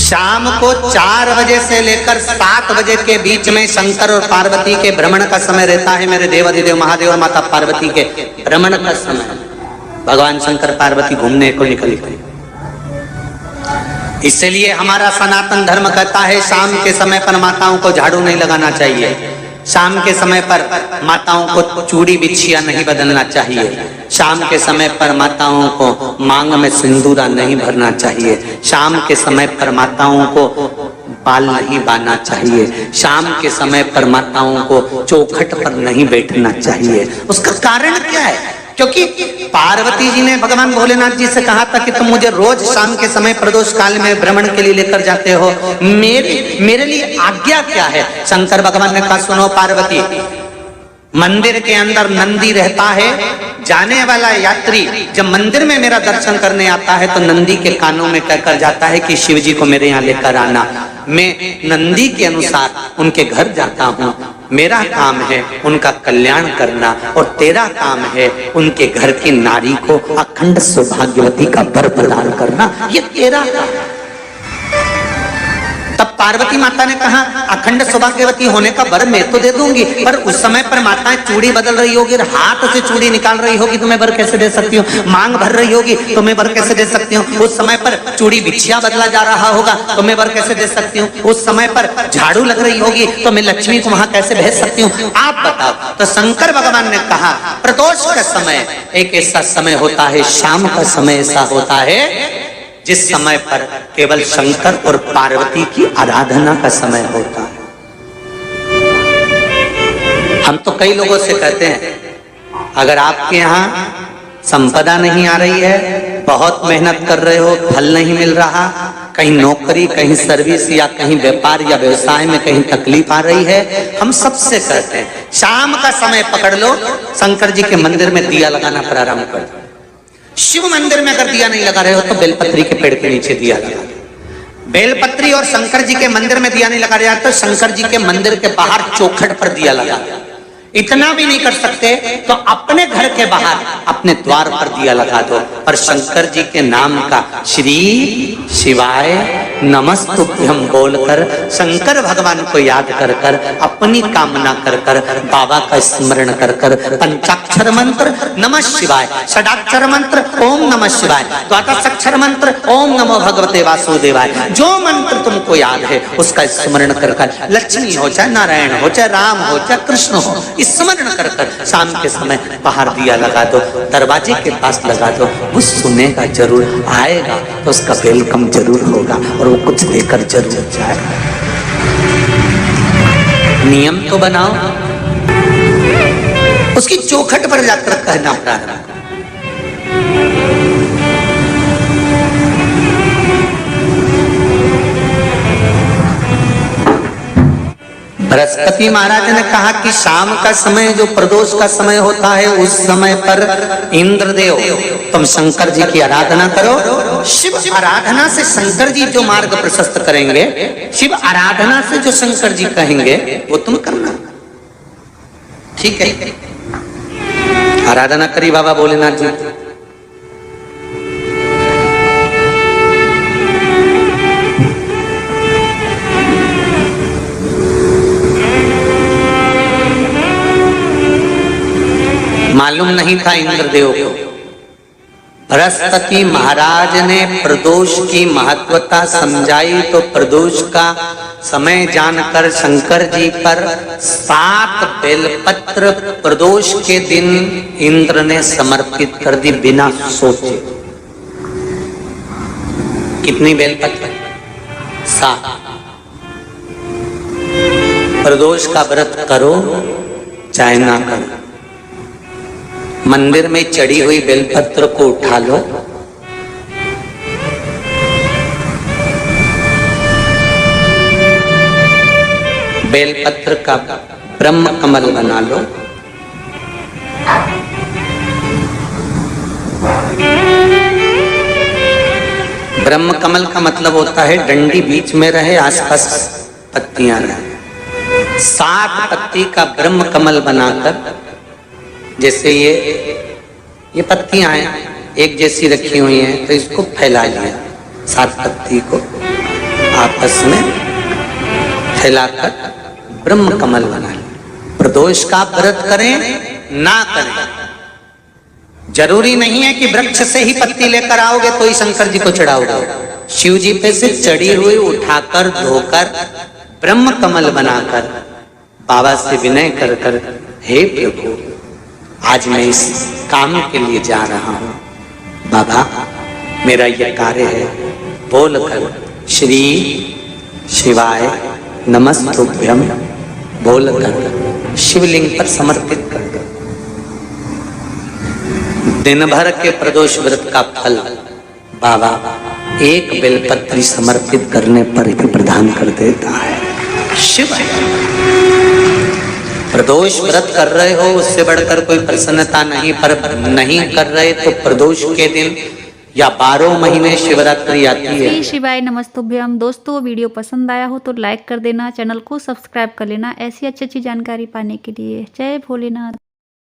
शाम को 4 बजे से लेकर 7 बजे के बीच में शंकर और पार्वती के भ्रमण का समय रहता है। मेरे देवाधिदेव महादेव और माता पार्वती के भ्रमण का समय, भगवान शंकर पार्वती घूमने को निकले। इसलिए हमारा सनातन धर्म कहता है शाम के समय पर माताओं को झाड़ू नहीं लगाना चाहिए, शाम के समय पर माताओं को चूड़ी बिछिया नहीं बदलना चाहिए, शाम के समय पर माताओं को मांग में सिंदूरा नहीं भरना चाहिए, शाम के समय पर माताओं को बाल नहीं बांधना चाहिए, शाम के समय पर माताओं को चौखट पर नहीं बैठना चाहिए। उसका कारण क्या है? क्योंकि पार्वती जी ने भगवान भोलेनाथ जी से कहा था कि तुम मुझे रोज शाम के समय प्रदोष काल में भ्रमण के लिए लेकर जाते हो, मेरे लिए आज्ञा क्या है? शंकर भगवान ने कहा सुनो पार्वती, मंदिर के अंदर नंदी रहता है, जाने वाला यात्री जब मंदिर में मेरा दर्शन करने आता है तो नंदी के कानों में कहकर जाता है कि शिव जी को मेरे यहाँ लेकर आना। मैं नंदी के अनुसार उनके घर जाता हूँ, मेरा काम है उनका कल्याण करना और तेरा काम है उनके घर की नारी को अखंड सौभाग्यवती का वर प्रदान करना, ये तेरा काम। तब पार्वती माता ने कहा अखंड सौभाग्यवती होने का वर मैं तो दे दूंगी, पर उस समय पर माताएं चूड़ी बदल रही होगी, हाथ से चूड़ी निकाल रही होगी तो मैं वर कैसे दे सकती हूँ? मांग भर रही होगी तो मैं वर कैसे दे सकती हूँ? उस समय पर चूड़ी बिछिया बदला जा रहा होगा तो मैं वर कैसे दे सकती हूँ? उस समय पर झाड़ू लग रही होगी तो मैं लक्ष्मी को वहां कैसे भेज सकती हूँ? आप बताओ। तो शंकर भगवान ने कहा प्रदोष का समय एक ऐसा समय होता है, शाम का समय ऐसा होता है जिस समय पर केवल शंकर और पार्वती की आराधना का समय होता है। हम तो कई लोगों से कहते हैं अगर आपके यहाँ संपदा नहीं आ रही है, बहुत मेहनत कर रहे हो, फल नहीं मिल रहा, कहीं नौकरी, कहीं सर्विस या कहीं व्यापार या व्यवसाय में कहीं तकलीफ आ रही है, हम सबसे कहते हैं शाम का समय पकड़ लो, शंकर जी के मंदिर में दिया लगाना प्रारंभ कर दो। शिव मंदिर में अगर दिया नहीं लगा रहे हो तो बेलपत्री के पेड़ के नीचे दिया लगा दो। बेलपत्री और शंकर जी के मंदिर में दिया नहीं लगा रहा तो शंकर जी के मंदिर के बाहर चौखट पर दिया लगा दो। इतना भी नहीं कर सकते तो अपने घर के बाहर अपने द्वार पर दिया लगा दो और शंकर जी के नाम का श्री शिवाय नमस्तुभ्यं बोलकर शंकर भगवान को याद कर कर अपनी कामना कर कर बाबा का स्मरण कर कर पंचाक्षर मंत्र नमः शिवाय, षडाक्षर मंत्र ओम नमः शिवाय, द्वादशाक्षर मंत्र ओम नमो भगवते वासुदेवाय, जो मंत्र तुमको याद है उसका स्मरण कर कर लक्ष्मी हो चाहे नारायण हो चाहे राम हो चाहे कृष्ण हो स्मरण कर कर शाम के समय बाहर दिया लगा दो, दरवाजे के पास लगा दो। वो सुनेगा जरूर, आएगा तो उसका वेलकम जरूर होगा और वो कुछ देकर जरूर जाएगा। नियम तो बनाओ, उसकी चौखट पर जाकर कहना प्रारंभ। बृहस्पति महाराज ने कहा कि शाम का समय जो प्रदोष का समय होता है उस समय पर इंद्रदेव तुम शंकर जी की आराधना करो। शिव आराधना से शंकर जी जो मार्ग प्रशस्त करेंगे, शिव आराधना से जो शंकर जी कहेंगे वो तुम करना, ठीक है? आराधना करी बाबा भोलेनाथ जी। मालूम नहीं था इंद्रदेव को, बृहस्पति महाराज ने प्रदोष की महत्वता समझाई तो प्रदोष का समय जानकर शंकर जी पर 7 बेलपत्र प्रदोष के दिन इंद्र ने समर्पित कर दी बिना सोचे। कितनी बेलपत्र? 7। प्रदोष का व्रत करो चाहे ना करो, मंदिर में चढ़ी हुई बेलपत्र को उठा लो, बेलपत्र का ब्रह्म कमल बना लो, ब्रह्म कमल का मतलब होता है डंडी बीच में रहे, आसपास पत्तियां रहे। 7 पत्ती का ब्रह्म कमल बनाकर, जैसे ये पत्तियां हैं एक जैसी रखी हुई हैं तो इसको फैला लिया, 7 पत्ती को आप आपस में फैलाकर ब्रह्म कमल बना लें। प्रदोष का व्रत करें ना करें, जरूरी नहीं है कि वृक्ष से ही पत्ती लेकर आओगे तो ही शंकर जी को चढ़ाओगे। शिव जी पे से चढ़ी हुई उठाकर धोकर ब्रह्म कमल बनाकर बाबा से विनय कर कर, हे प्रभु आज मैं इस काम के लिए जा रहा हूं, बाबा मेरा यह कार्य है, बोलकर श्री शिवाय नमस्तुभ्यम बोलकर शिवलिंग पर समर्पित कर दो। दिन भर के प्रदोष व्रत का फल बाबा एक बेलपत्री समर्पित करने पर ही प्रदान कर देता है। शिव प्रदोष व्रत कर रहे हो उससे बढ़कर कोई प्रसन्नता नहीं, पर नहीं कर रहे तो प्रदोष के दिन या 12 महीने शिवरात्रि आती है। श्री शिवाय नमस्तुभ्यम। दोस्तों वीडियो पसंद आया हो तो लाइक कर देना, चैनल को सब्सक्राइब कर लेना ऐसी अच्छी अच्छी जानकारी पाने के लिए। जय भोलेनाथ।